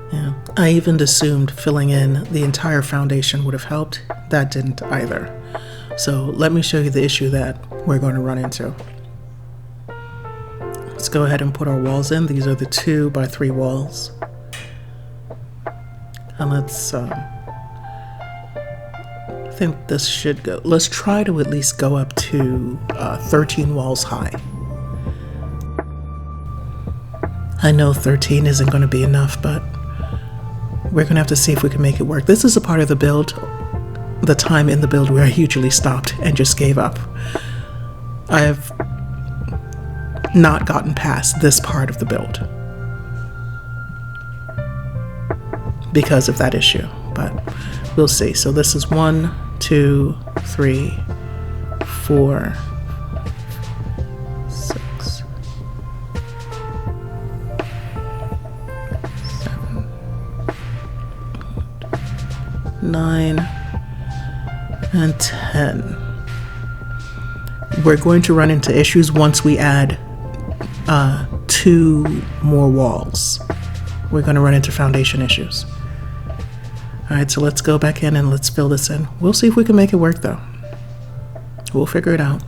Yeah, I even assumed filling in the entire foundation would have helped. That didn't either. So let me show you the issue that we're going to run into. Let's go ahead and put our walls in. These are the 2x3 walls. And let's, I think this should go, let's try to at least go up to 13 walls high. I know 13 isn't going to be enough, but we're going to have to see if we can make it work. This is a part of the build, the time in the build where I usually stopped and just gave up. I have not gotten past this part of the build because of that issue, but we'll see. So this is 1, 2, 3, 4, 6, 7, 9, and 10. We're going to run into issues once we add 2 more walls. We're going to run into foundation issues. All right, so let's go back in and let's fill this in. We'll see if we can make it work though. We'll figure it out.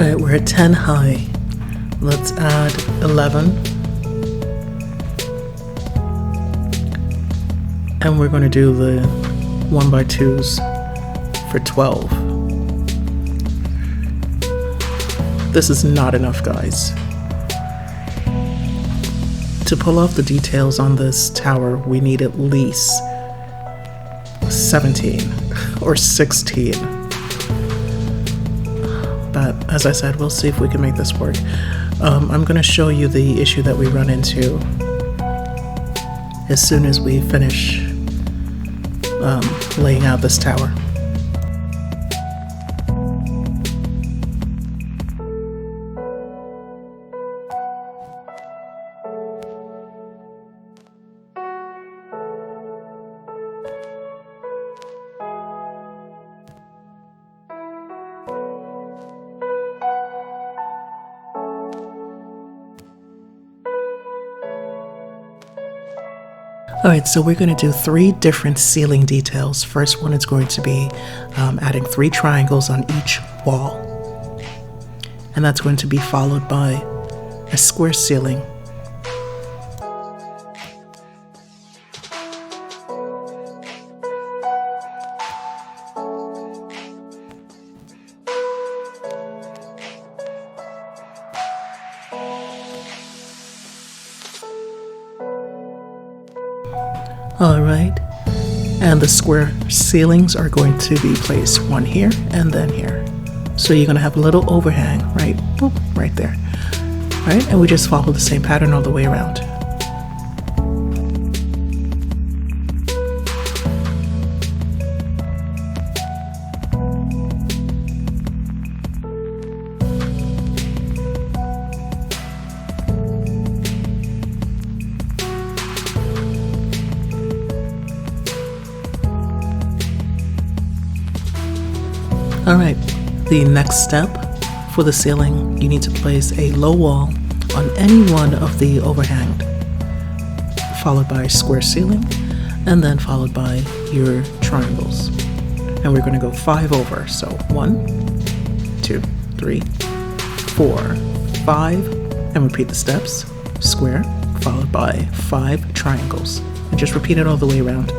right, we're at 10 high. Let's add 11. And we're going to do the 1x2s for 12. This is not enough, guys. To pull off the details on this tower, we need at least 17 or 16. But as I said, we'll see if we can make this work. I'm going to show you the issue that we run into as soon as we finish laying out this tower. Alright, so we're going to do 3 different ceiling details. First one is going to be adding 3 triangles on each wall. And that's going to be followed by a square ceiling. Alright, and the square ceilings are going to be placed one here and then here. So you're going to have a little overhang, right? Boop, right there. Alright, and we just follow the same pattern all the way around. Alright, the next step for the ceiling, you need to place a low wall on any one of the overhang, followed by a square ceiling, and then followed by your triangles. And we're going to go 5 over. So 1, 2, 3, 4, 5, and repeat the steps. Square, followed by 5 triangles. And just repeat it all the way around.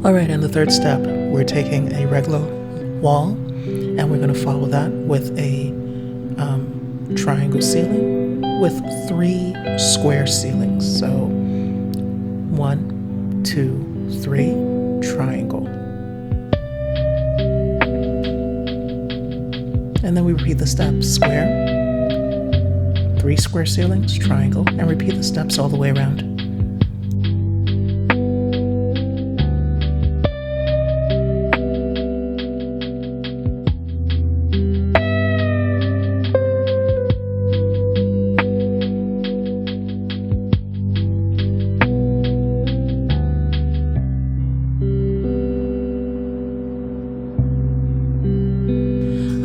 Alright, and the third step, we're taking a regular wall and we're going to follow that with a triangle ceiling with 3 square ceilings. So 1, 2, 3, triangle. And then we repeat the steps, square, 3 square ceilings, triangle, and repeat the steps all the way around.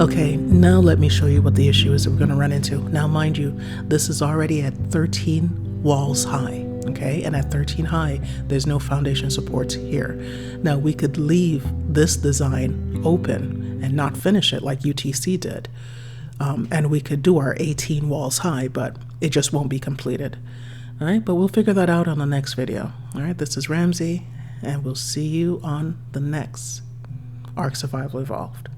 Okay, now let me show you what the issue is that we're going to run into. Now, mind you, this is already at 13 walls high, okay? And at 13 high, there's no foundation supports here. Now, we could leave this design open and not finish it like UTC did. And we could do our 18 walls high, but it just won't be completed. All right, but we'll figure that out on the next video. All right, this is Ramsey, and we'll see you on the next Ark Survival Evolved.